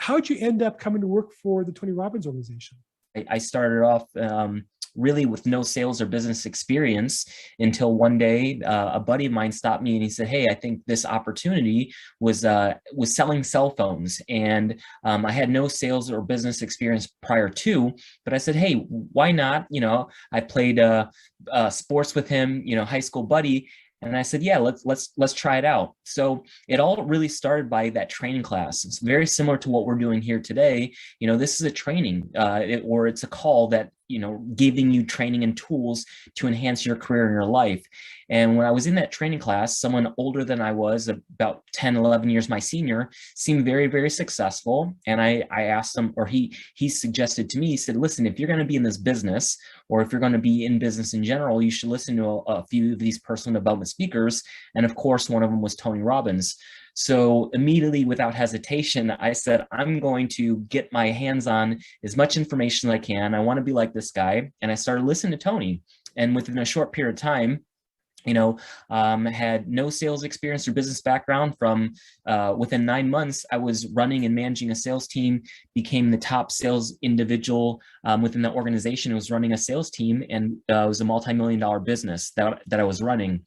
how'd you end up coming to work for the Tony Robbins organization? I started off really with no sales or business experience until one day a buddy of mine stopped me and he said, "Hey, I think this opportunity was selling cell phones." And I had no sales or business experience prior to, but I said, "Hey, why not?" I played sports with him, high school buddy. And I said, "Yeah, let's try it out." So it all really started by that training class. It's very similar to what we're doing here today. This is a training, or it's a call that, giving you training and tools to enhance your career and your life. And when I was in that training class, someone older than I was, about 10, 11 years my senior, seemed very, very successful. And I asked him, or he suggested to me, he said, "Listen, if you're going to be in this business, or if you're going to be in business in general, you should listen to a few of these personal development speakers." And of course, one of them was Tony Robbins. So immediately, without hesitation, I said, "I'm going to get my hands on as much information as I can. I want to be like this guy." And I started listening to Tony. And within a short period of time, had no sales experience or business background. From within 9 months, I was running and managing a sales team, became the top sales individual within the organization. I was running a sales team, and it was a multi-million-dollar business that I was running.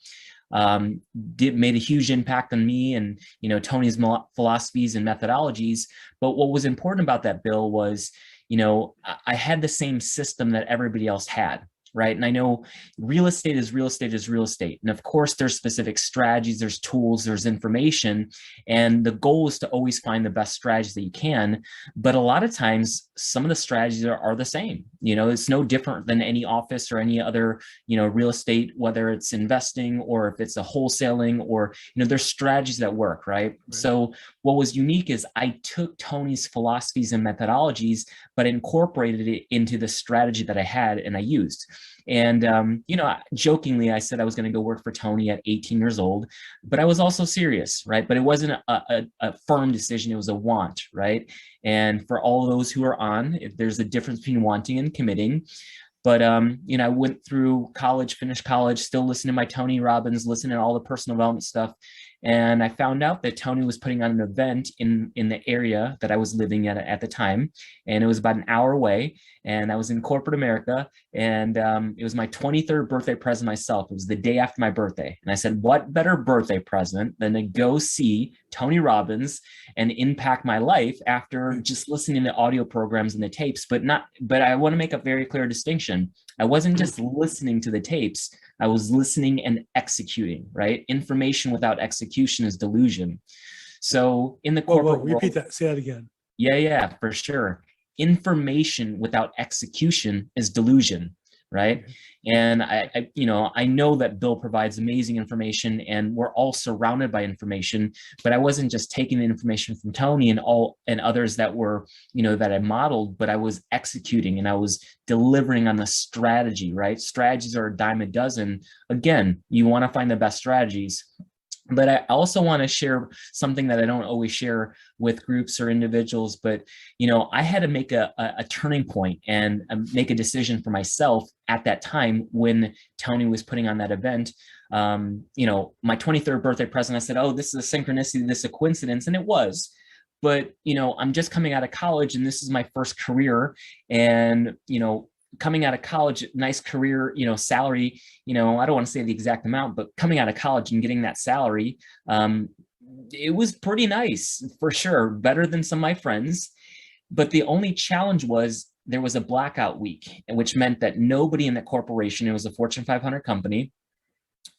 Made a huge impact on me and, Tony's philosophies and methodologies. But what was important about that, Bill, was, I had the same system that everybody else had. Right. And I know real estate is real estate is real estate. And of course, there's specific strategies, there's tools, there's information. And the goal is to always find the best strategies that you can. But a lot of times, some of the strategies are the same. It's no different than any office or any other, real estate, whether it's investing or if it's a wholesaling or, there's strategies that work. Right. So what was unique is I took Tony's philosophies and methodologies, but incorporated it into the strategy that I had and I used. And, jokingly, I said I was going to go work for Tony at 18 years old, but I was also serious, right? But it wasn't a firm decision. It was a want, right? And for all those who are on, there's a difference between wanting and committing. But, I went through college, finished college, still listening to my Tony Robbins, listening to all the personal development stuff. And I found out that Tony was putting on an event in the area that I was living at the time. And it was about an hour away. And I was in corporate America. And it was my 23rd birthday present myself. It was the day after my birthday. And I said, what better birthday present than to go see Tony Robbins and impact my life after just listening to audio programs and the tapes. But I want to make a very clear distinction. I wasn't just listening to the tapes. I was listening and executing, right? Information without execution is delusion. So in the corporate world, repeat that, say that again. Yeah, for sure. Information without execution is delusion, right? Okay. And I know that Bill provides amazing information and we're all surrounded by information, but I wasn't just taking the information from Tony and others that were, that I modeled, but I was executing and I was delivering on the strategy, right? Strategies are a dime a dozen. Again, you want to find the best strategies. But I also want to share something that I don't always share with groups or individuals, but, I had to make a turning point and make a decision for myself at that time when Tony was putting on that event. My 23rd birthday present, I said, "Oh, this is a synchronicity, this is a coincidence." And it was. But, I'm just coming out of college and this is my first career. And, coming out of college, nice career, salary, I don't want to say the exact amount, but coming out of college and getting that salary, it was pretty nice for sure. Better than some of my friends. But the only challenge was there was a blackout week, which meant that nobody in the corporation, it was a Fortune 500 company,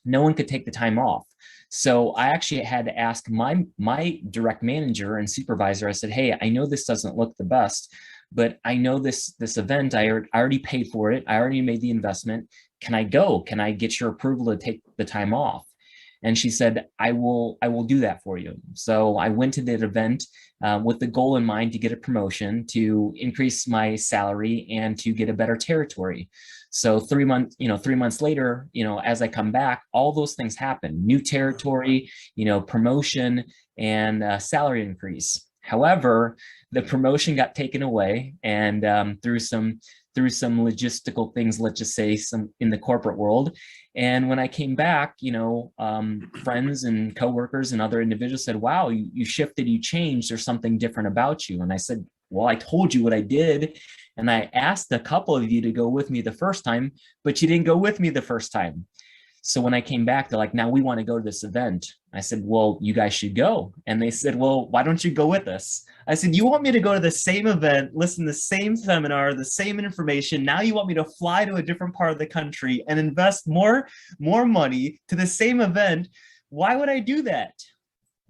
no one could take the time off. So I actually had to ask my direct manager and supervisor. I said, "Hey, I know this doesn't look the best, but I know this event, I already paid for it. I already made the investment. Can I go? Can I get your approval to take the time off?" And she said, I will do that for you. So I went to that event with the goal in mind to get a promotion, to increase my salary and to get a better territory. So 3 months later, as I come back, all those things happen: new territory, promotion and salary increase. However, the promotion got taken away, and through some through some logistical things, let's just say some in the corporate world. And when I came back, you know, friends and coworkers and other individuals said, wow, you shifted, you changed, there's something different about you. And I said, well, I told you what I did. And I asked a couple of you to go with me the first time, but you didn't go with me the first time. So when I came back, they're like, now we want to go to this event. I said, well, you guys should go. And they said, well, why don't you go with us? I said, you want me to go to the same event, listen to the same seminar, the same information. Now you want me to fly to a different part of the country and invest more money to the same event. Why would I do that?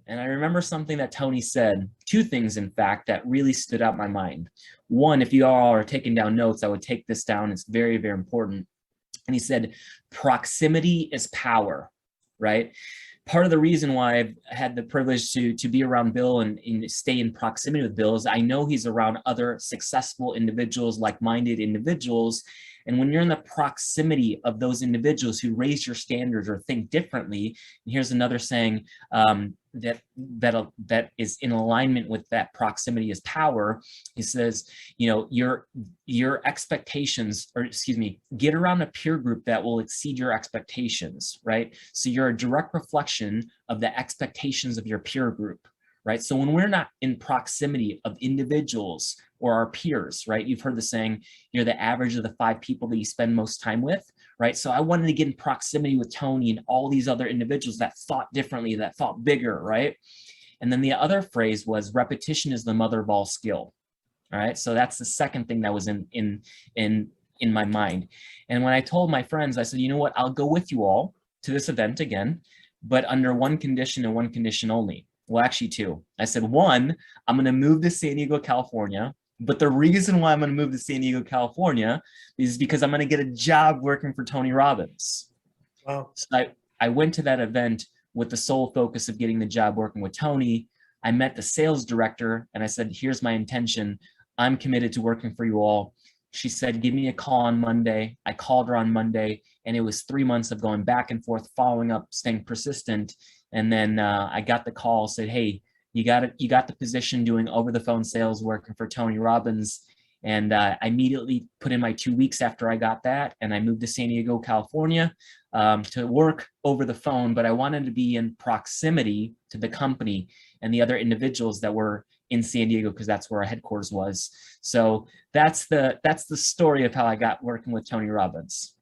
And I remember something that Tony said, two things, in fact, that really stood out in my mind. One, if you all are taking down notes, I would take this down. It's very, very important. And he said, proximity is power, right? Part of the reason why I've had the privilege to be around Bill and stay in proximity with Bill is I know he's around other successful individuals, like-minded individuals. And when you're in the proximity of those individuals who raise your standards or think differently, and here's another saying that is in alignment with that proximity is power. He says, you know, your expectations, or excuse me, get around a peer group that will exceed your expectations, right? So you're a direct reflection of the expectations of your peer group, right? So when we're not in proximity of individuals or our peers, right? You've heard the saying, you're the average of the 5 people that you spend most time with, right? So I wanted to get in proximity with Tony and all these other individuals that thought differently, that thought bigger, right? And then the other phrase was repetition is the mother of all skill. All right. So that's the second thing that was in my mind. And when I told my friends, I said, you know what, I'll go with you all to this event again, but under one condition and one condition only. Well, actually 2. I said, 1, I'm going to move to San Diego, California. But the reason why I'm going to move to San Diego, California is because I'm going to get a job working for Tony Robbins. Wow. So I went to that event with the sole focus of getting the job working with Tony. I met the sales director and I said, here's my intention. I'm committed to working for you all. She said, give me a call on Monday. I called her on Monday, and it was 3 months of going back and forth, following up, staying persistent. And then I got the call, said, hey, you got the position doing over the phone sales working for Tony Robbins. And I immediately put in my 2 weeks after I got that, and I moved to San Diego, California to work over the phone. But I wanted to be in proximity to the company and the other individuals that were in San Diego, because that's where our headquarters was. So that's the story of how I got working with Tony Robbins.